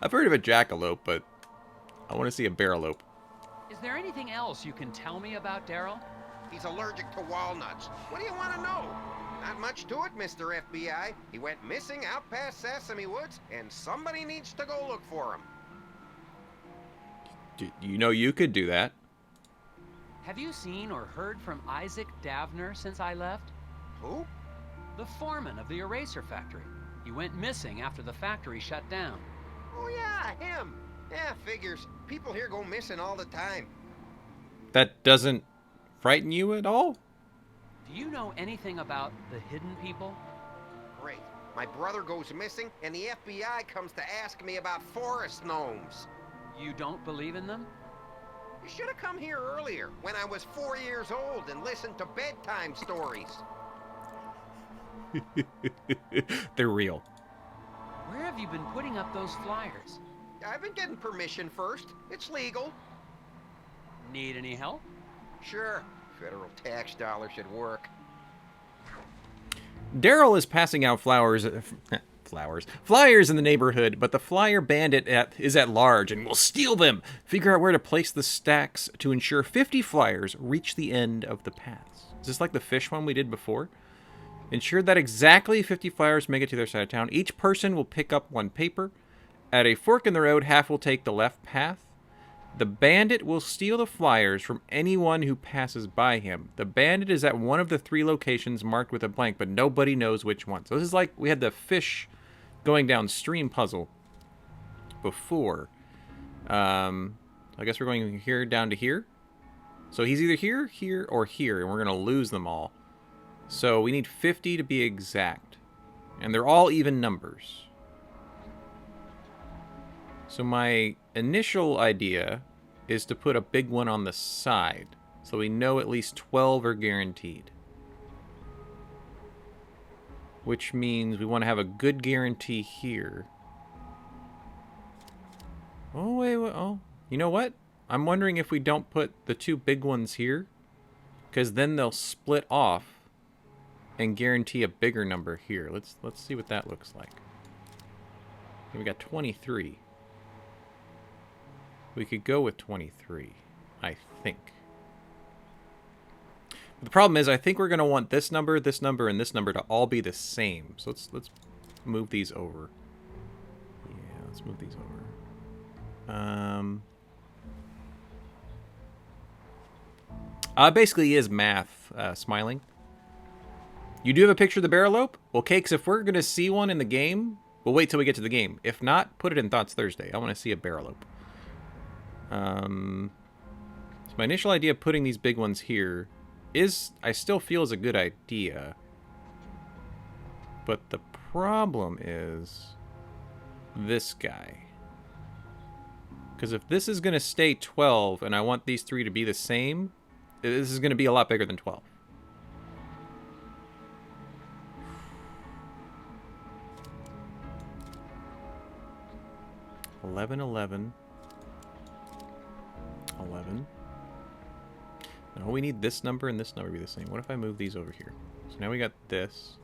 I've heard of a jackalope, but I want to see a barralope. Is there anything else you can tell me about Daryl? He's allergic to walnuts. What do you want to know? Not much to it, Mr. FBI. He went missing out past Sesame Woods, and somebody needs to go look for him. You know you could do that. Have you seen or heard from Isaac Davner since I left? Who? The foreman of the eraser factory. He went missing after the factory shut down. Oh yeah, him. Yeah, figures. People here go missing all the time. That doesn't frighten you at all? Do you know anything about the hidden people? Great. My brother goes missing, and the FBI comes to ask me about forest gnomes. You don't believe in them? You should have come here earlier, when I was 4 years old, and listened to bedtime stories. They're real. Where have you been putting up those flyers? I've been getting permission first. It's legal. Need any help? Sure. Federal tax dollars should work. Daryl is passing out flyers in the neighborhood, but the flyer bandit is at large and will steal them. Figure out where to place the stacks to ensure 50 flyers reach the end of the paths. Is this like the fish one we did before? Ensure that exactly 50 flyers make it to their side of town. Each person will pick up one paper. At a fork in the road, half will take the left path. The bandit will steal the flyers from anyone who passes by him. The bandit is at one of the 3 locations marked with a blank, but nobody knows which one. So this is like we had the fish going downstream puzzle before. I guess we're going here down to here. So he's either here, here, or here, and we're going to lose them all. So we need 50 to be exact. And they're all even numbers. So my initial idea is to put a big one on the side. So we know at least 12 are guaranteed. Which means we want to have a good guarantee here. Oh, wait. Oh, you know what? I'm wondering if we don't put the 2 big ones here. Because then they'll split off and guarantee a bigger number here. Let's see what that looks like. Okay, we got 23. We could go with 23, I think. But the problem is, I think we're going to want this number, and this number to all be the same. So let's move these over. Yeah, let's move these over. Basically is math, smiling. You do have a picture of the barralope? Well, Cakes, if we're going to see one in the game, we'll wait till we get to the game. If not, put it in Thoughts Thursday. I want to see a barralope. So my initial idea of putting these big ones here is, I still feel is a good idea. But the problem is this guy. Because if this is going to stay 12 and I want these 3 to be the same, this is going to be a lot bigger than 12. $11, $11. 11. Now we need this number and this number to be the same. What if I move these over here? So now we got this.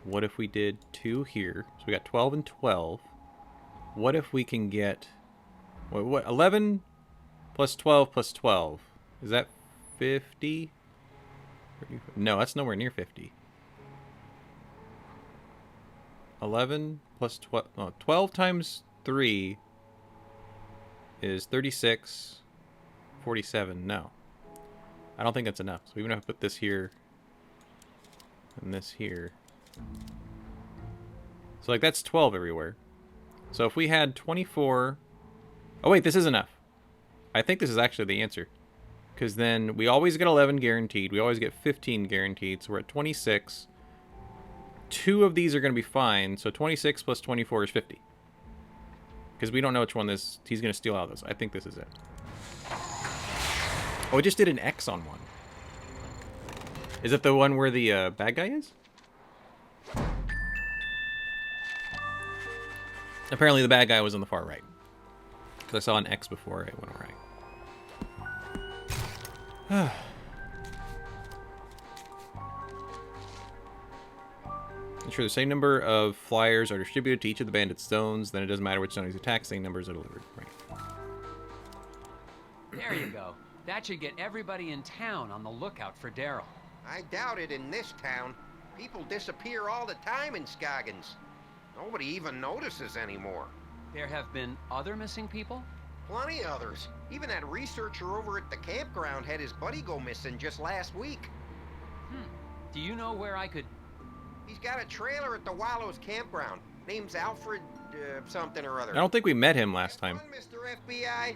What if we did 2 here? So we got 12 and 12. What if we can get... What 11 plus 12 plus 12. Is that 50? No, that's nowhere near 50. 11 plus 12... Oh, 12 times 3 is 36... 47. No. I don't think that's enough. So we're going to have to put this here and this here. So like that's 12 everywhere. So if we had 24... Oh wait, this is enough. I think this is actually the answer. Because then we always get 11 guaranteed. We always get 15 guaranteed. So we're at 26. 2 of these are going to be fine. So 26 plus 24 is 50. Because we don't know which one this... He's going to steal out of those. I think this is it. Oh, it just did an X on one. Is it the one where the bad guy is? Apparently the bad guy was on the far right. Because I saw an X before it went right. Ensure the same number of flyers are distributed to each of the bandit zones. Then it doesn't matter which zone he's attacked. Same numbers are delivered. Right. There you go. That should get everybody in town on the lookout for Daryl. I doubt it in this town. People disappear all the time in Scoggins. Nobody even notices anymore. There have been other missing people? Plenty others. Even that researcher over at the campground had his buddy go missing just last week. Do you know where I could... He's got a trailer at the Wallows campground. Name's Alfred, something or other. I don't think we met him last time. Come on, Mr. FBI.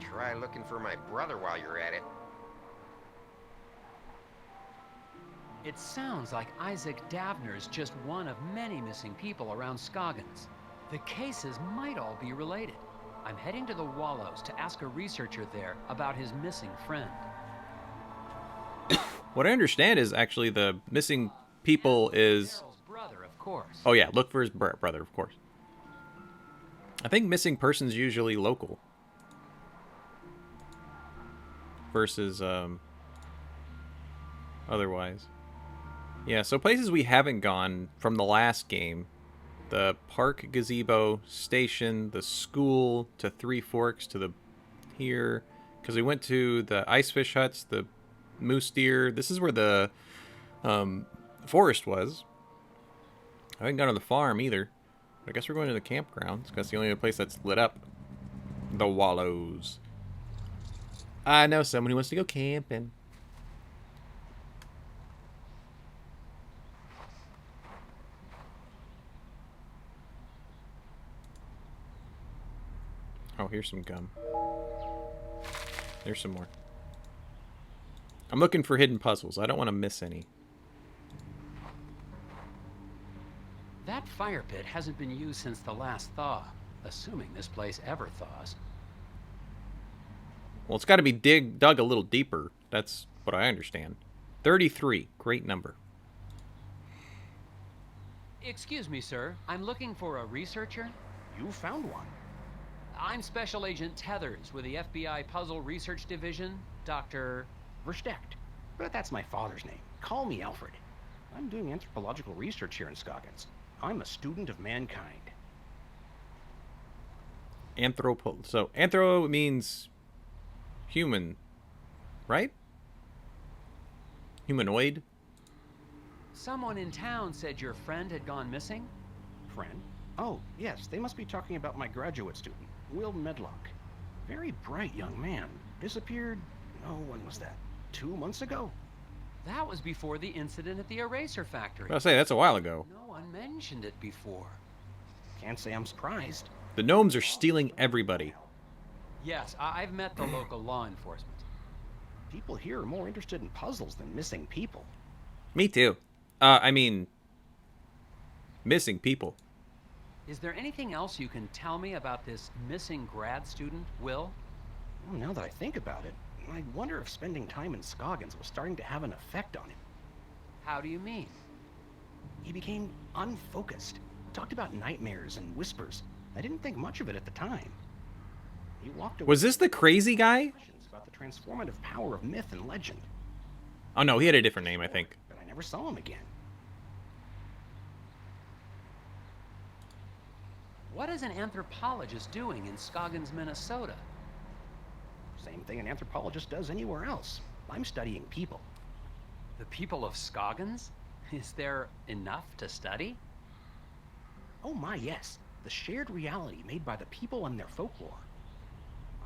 Try looking for my brother while you're at it. It sounds like Isaac Davner's just one of many missing people around Scoggins. The cases might all be related. I'm heading to the Wallows to ask a researcher there about his missing friend. What I understand is actually the missing people is... Daryl's brother, of course. Oh yeah, look for his brother, of course. I think missing person's usually local. Versus, otherwise. Yeah, so places we haven't gone from the last game. The park gazebo station, the school, to Three Forks, to the... here. Because we went to the ice fish huts, the moose deer. This is where the forest was. I haven't gone to the farm either. I guess we're going to the campgrounds because it's the only other place that's lit up. The Wallows. I know someone who wants to go camping. Oh, here's some gum. There's some more. I'm looking for hidden puzzles. I don't want to miss any. That fire pit hasn't been used since the last thaw, assuming this place ever thaws. Well, it's got to be dug a little deeper. That's what I understand. 33. Great number. Excuse me, sir. I'm looking for a researcher. You found one. I'm Special Agent Tethers with the FBI Puzzle Research Division, Dr. Versteckt. But that's my father's name. Call me Alfred. I'm doing anthropological research here in Scoggins. I'm a student of mankind. So, anthro means human, right? Humanoid? Someone in town said your friend had gone missing? Friend? Oh, yes, they must be talking about my graduate student, Will Medlock. Very bright young man. Disappeared, when was that? 2 months ago? That was before the incident at the eraser factory. I'll say that's a while ago. No one mentioned it before. Can't say I'm surprised. The gnomes are stealing everybody. Yes, I've met the local law enforcement. People here are more interested in puzzles than missing people. Me too. Missing people. Is there anything else you can tell me about this missing grad student, Will? Well, now that I think about it, I wonder if spending time in Scoggins was starting to have an effect on him. How do you mean? He became unfocused. Talked about nightmares and whispers. I didn't think much of it at the time. He walked away. Was this the crazy guy? About the transformative power of myth and legend. Oh no, he had a different name, I think. But I never saw him again. What is an anthropologist doing in Scoggins, Minnesota? Same thing an anthropologist does anywhere else. I'm studying people. The people of Scoggins? Is there enough to study? Oh my, yes. The shared reality made by the people and their folklore.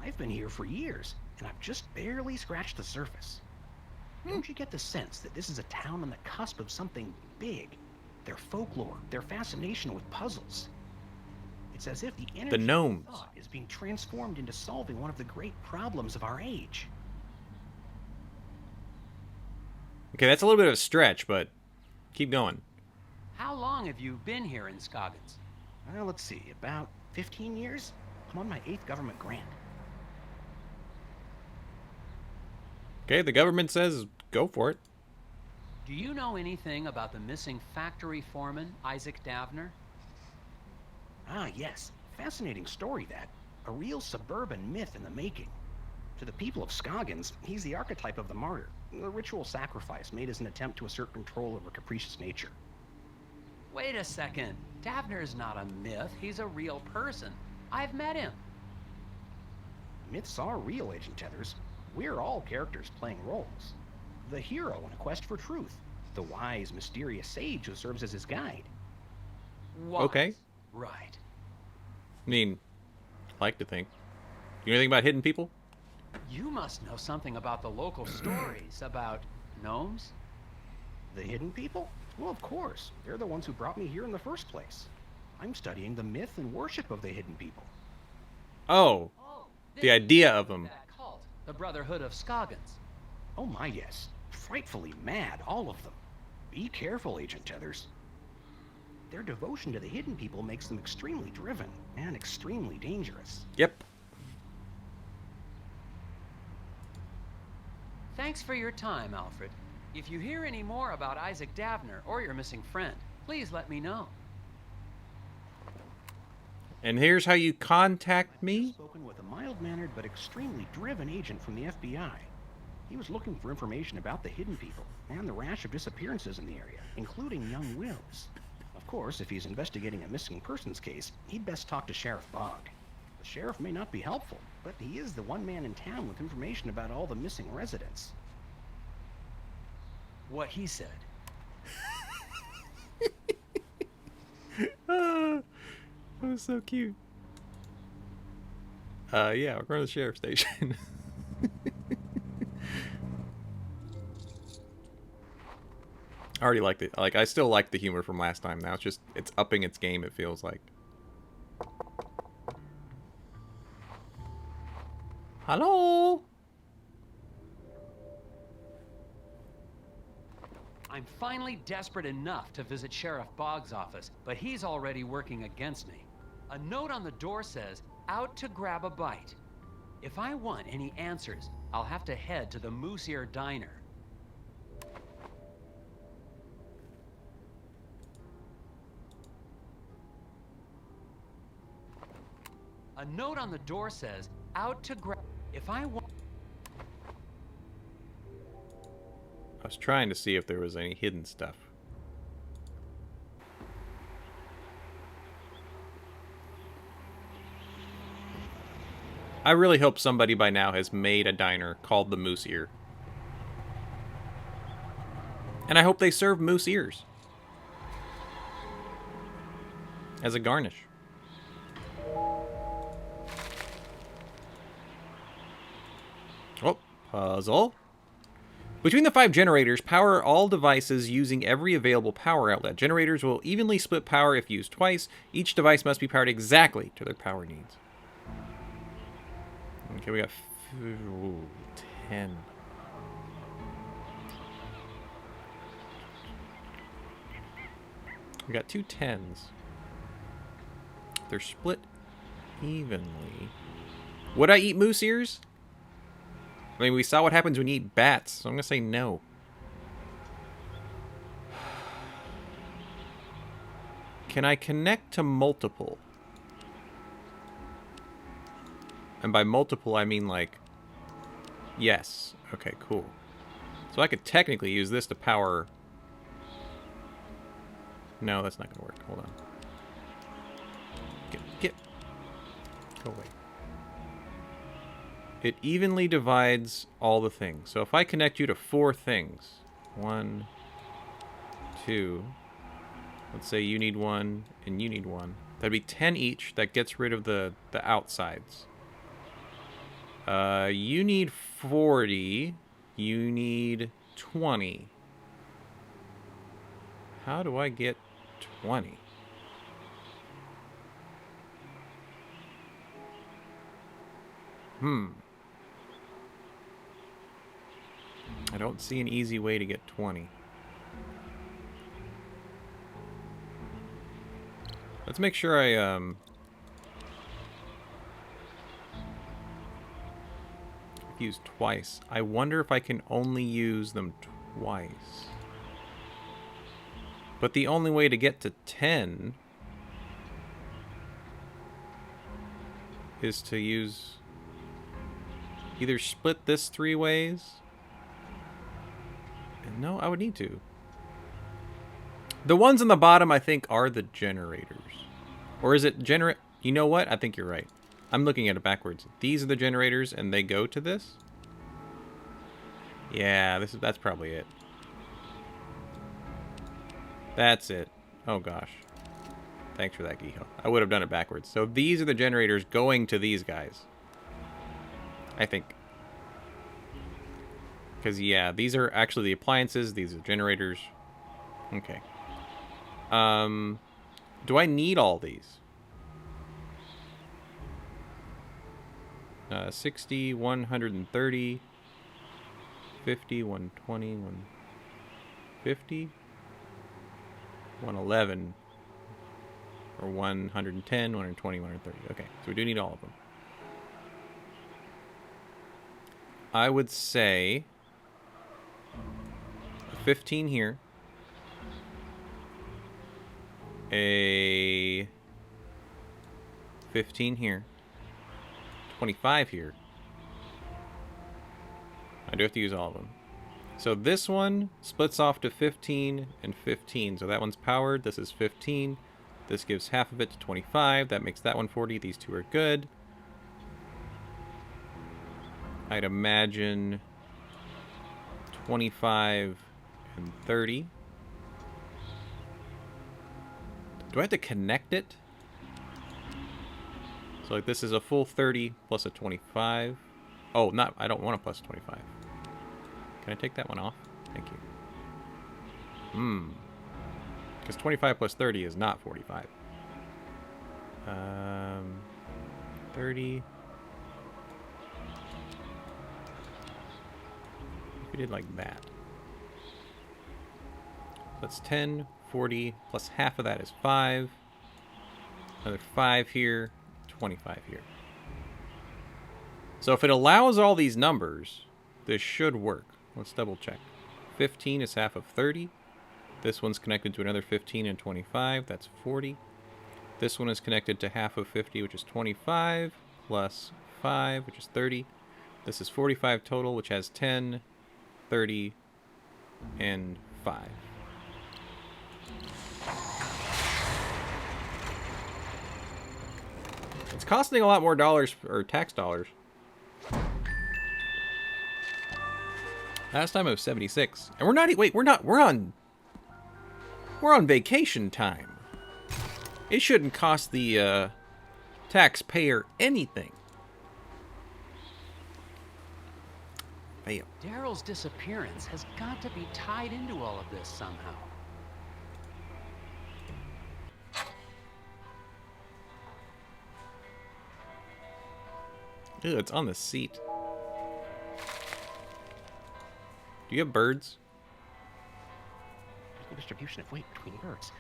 I've been here for years, and I've just barely scratched the surface. Don't you get the sense that this is a town on the cusp of something big? Their folklore, their fascination with puzzles. It's as if the energy of gnomes thought is being transformed into solving one of the great problems of our age. Okay, that's a little bit of a stretch, but keep going. How long have you been here in Scoggins? Well, let's see, about 15 years? I'm on my 8th government grant. Okay, the government says go for it. Do you know anything about the missing factory foreman, Isaac Davner? Ah, yes. Fascinating story, that. A real suburban myth in the making. To the people of Scoggins, he's the archetype of the martyr, the ritual sacrifice made as an attempt to assert control over capricious nature. Wait a second. Davner's not a myth. He's a real person. I've met him. Myths are real, Agent Tethers. We're all characters playing roles. The hero in a quest for truth. The wise, mysterious sage who serves as his guide. What? Okay. Right. I mean, I like to think. You know anything about hidden people? You must know something about the local stories about gnomes? The hidden people? Well, of course. They're the ones who brought me here in the first place. I'm studying the myth and worship of the hidden people. Oh, the idea of them. That cult, the Brotherhood of Scoggins. Oh my, yes. Frightfully mad, all of them. Be careful, Agent Tethers. Their devotion to the hidden people makes them extremely driven and extremely dangerous. Yep. Thanks for your time, Alfred. If you hear any more about Isaac Davner or your missing friend, please let me know. And here's how you contact me. Spoken with a mild-mannered but extremely driven agent from the FBI. He was looking for information about the hidden people and the rash of disappearances in the area, including young Wills. Of course, if he's investigating a missing persons case, he'd best talk to Sheriff Bogg. The sheriff may not be helpful, but he is the one man in town with information about all the missing residents. What he said. That was so cute. Yeah, we're going to the sheriff's station. I already liked it. Like, I still like the humor from last time. Now it's upping its game, it feels like. Hello? I'm finally desperate enough to visit Sheriff Boggs' office, but he's already working against me. A note on the door says, "Out to grab a bite." If I want any answers, I'll have to head to the Moose Ear Diner. A note on the door says, "Out to grab..." If I want... I was trying to see if there was any hidden stuff. I really hope somebody by now has made a diner called the Moose Ear. And I hope they serve moose ears as a garnish. Oh, puzzle. Between the 5 generators, power all devices using every available power outlet. Generators will evenly split power if used twice. Each device must be powered exactly to their power needs. Okay, we got 10. We got 2 10s. They're split evenly. Would I eat moose ears? I mean, we saw what happens when you eat bats, so I'm going to say no. Can I connect to multiple? And by multiple, I mean like... Yes. Okay, cool. So I could technically use this to power... No, that's not going to work. Hold on. Get. Go away. It evenly divides all the things. So if I connect you to 4 things, 1, 2, let's say you need 1 and you need 1. That'd be 10 each. That gets rid of the outsides. You need 40. You need 20. How do I get 20? I don't see an easy way to get 20. Let's make sure I, use twice. I wonder if I can only use them twice. But the only way to get to 10 is to use... Either split this 3 ways... No, I would need to. The ones on the bottom, I think, are the generators. Or is it generate? You know what? I think you're right. I'm looking at it backwards. These are the generators, and they go to this? Yeah, that's probably it. That's it. Oh, gosh. Thanks for that, Giho. I would have done it backwards. So these are the generators going to these guys. I think. Because, yeah, these are actually the appliances. These are generators. Okay. Do I need all these? 60, 130, 50, 120, 150, 111, or 110, 120, 130. Okay, so we do need all of them. I would say 15 here. A 15 here. 25 here. I do have to use all of them. So this one splits off to 15 and 15. So that one's powered. This is 15. This gives half of it to 25. That makes that one 40. These two are good. I'd imagine 25 and 30. Do I have to connect it? So like this is a full 30 plus a 25. Oh, not, I don't want a plus 25. Can I take that one off? Thank you. Because 25 plus 30 is not 45. 30. If we did like that. That's 10, 40, plus half of that is 5. Another 5 here, 25 here. So if it allows all these numbers, this should work. Let's double check. 15 is half of 30. This one's connected to another 15 and 25. That's 40. This one is connected to half of 50, which is 25, plus 5, which is 30. This is 45 total, which has 10, 30, and 5. It's costing a lot more dollars, or tax dollars. Last time it was 76. And we're not, wait, we're on vacation time. It shouldn't cost the taxpayer anything. Fail. Daryl's disappearance has got to be tied into all of this somehow. Ew, it's on the seat. Do you have birds? Equal distribution of weight between birds.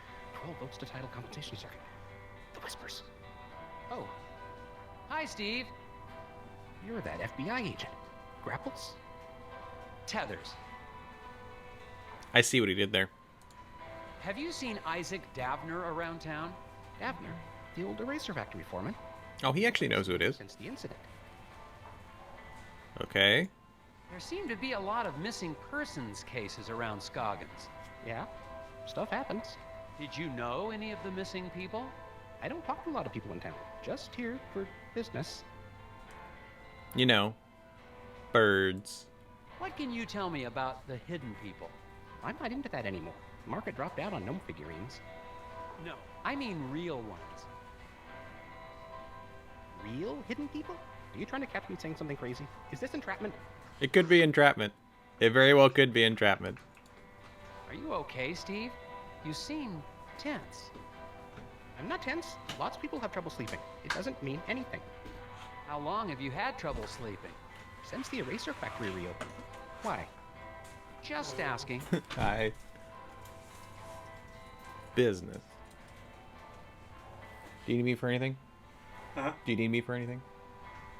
12 votes to title compensation circuit. The whispers. Oh. Hi, Steve. You're that FBI agent. Grapples? Tethers. I see what he did there. Have you seen Isaac Davner around town? Davner, the old eraser factory foreman. Oh, he actually knows who it is. Since the incident. Okay. There seem to be a lot of missing persons cases around Scoggins. Yeah, stuff happens. Did you know any of the missing people? I don't talk to a lot of people in town. Just here for business. You know, birds. What can you tell me about the hidden people? I'm not into that anymore. The market dropped out on gnome figurines. No, I mean real ones. Real hidden people? Are you trying to catch me saying something crazy? Is this entrapment? It could be entrapment. It very well could be entrapment. Are you okay, Steve? You seem tense. I'm not tense. Lots of people have trouble sleeping. It doesn't mean anything. How long have you had trouble sleeping? Since the eraser factory reopened. Why? Just asking. Hi. Business. Do you need me for anything? Huh? Do you need me for anything?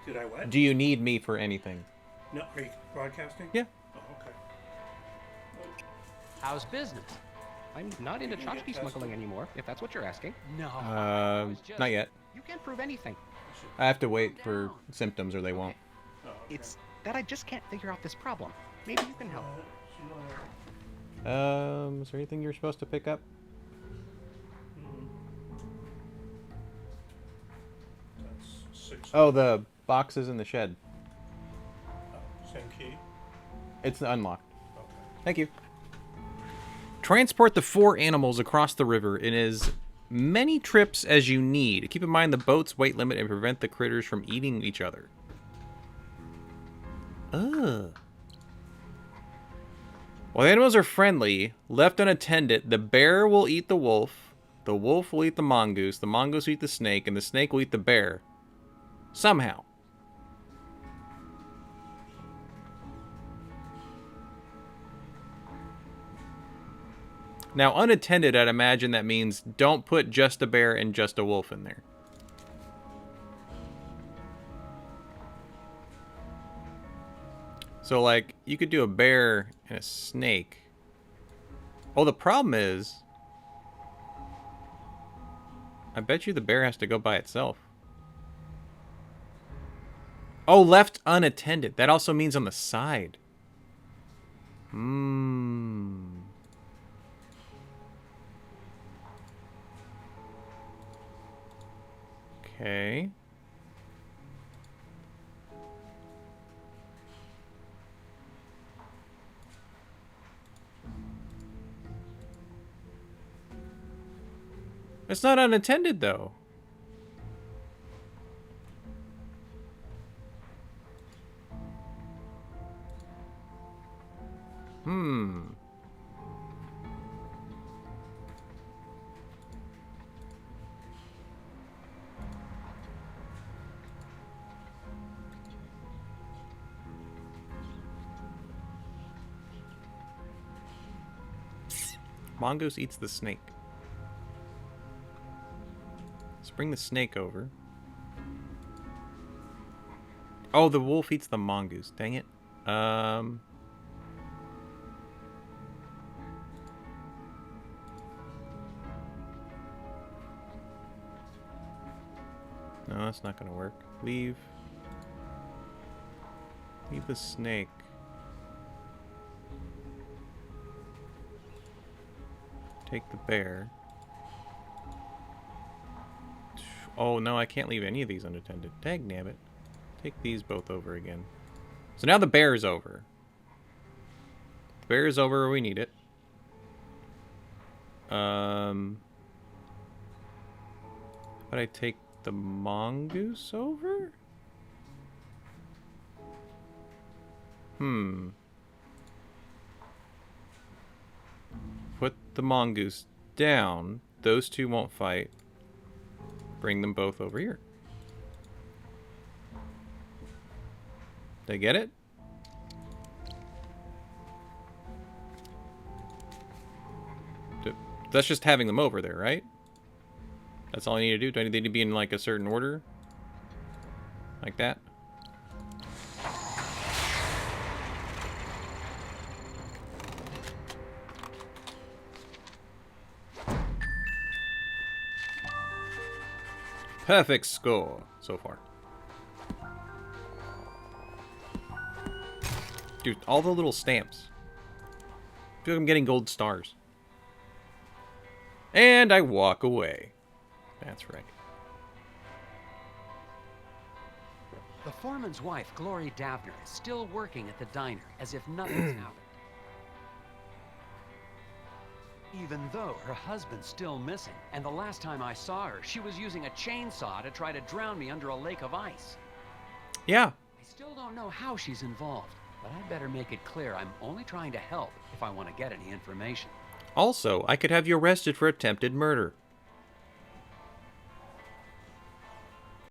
Did I what? Do you need me for anything? No, are you broadcasting? Yeah. Oh, okay. How's business? I'm not into You can get tchotchke smuggling anymore, if that's what you're asking. No. Not yet. You can't prove anything. I have to wait for symptoms or they won't. Oh, okay. It's that I just can't figure out this problem. Maybe you can help. Is there anything you're supposed to pick up? 6. Oh, the boxes in the shed. Same key? It's unlocked. Okay. Thank you. Transport the 4 animals across the river in as many trips as you need. Keep in mind the boat's weight limit and prevent the critters from eating each other. Ugh. While the animals are friendly, left unattended, the bear will eat the wolf will eat the mongoose will eat the snake, and the snake will eat the bear. Somehow. Now, unattended, I'd imagine that means don't put just a bear and just a wolf in there. So, like, you could do a bear and a snake. Oh, the problem is, I bet you the bear has to go by itself. Oh, left unattended. That also means on the side. Okay. It's not unattended, though. Mongoose eats the snake. Let's bring the snake over. Oh, the wolf eats the mongoose. Dang it. No, that's not gonna work. Leave the snake. Take the bear. Oh, no, I can't leave any of these unattended. Dagnabbit. Take these both over again. So now the bear's over. The bear's over where we need it. But I take the mongoose over? Put the mongoose down. Those two won't fight. Bring them both over here. They get it? That's just having them over there, right? That's all I need to do? Do I need to be in like a certain order? Like that? Perfect score so far. Dude, all the little stamps. I feel like I'm getting gold stars. And I walk away. That's right. The foreman's wife, Glory Davner, is still working at the diner as if nothing's happened. Even though her husband's still missing, and the last time I saw her, she was using a chainsaw to try to drown me under a lake of ice. Yeah. I still don't know how she's involved, but I'd better make it clear I'm only trying to help if I want to get any information. Also, I could have you arrested for attempted murder.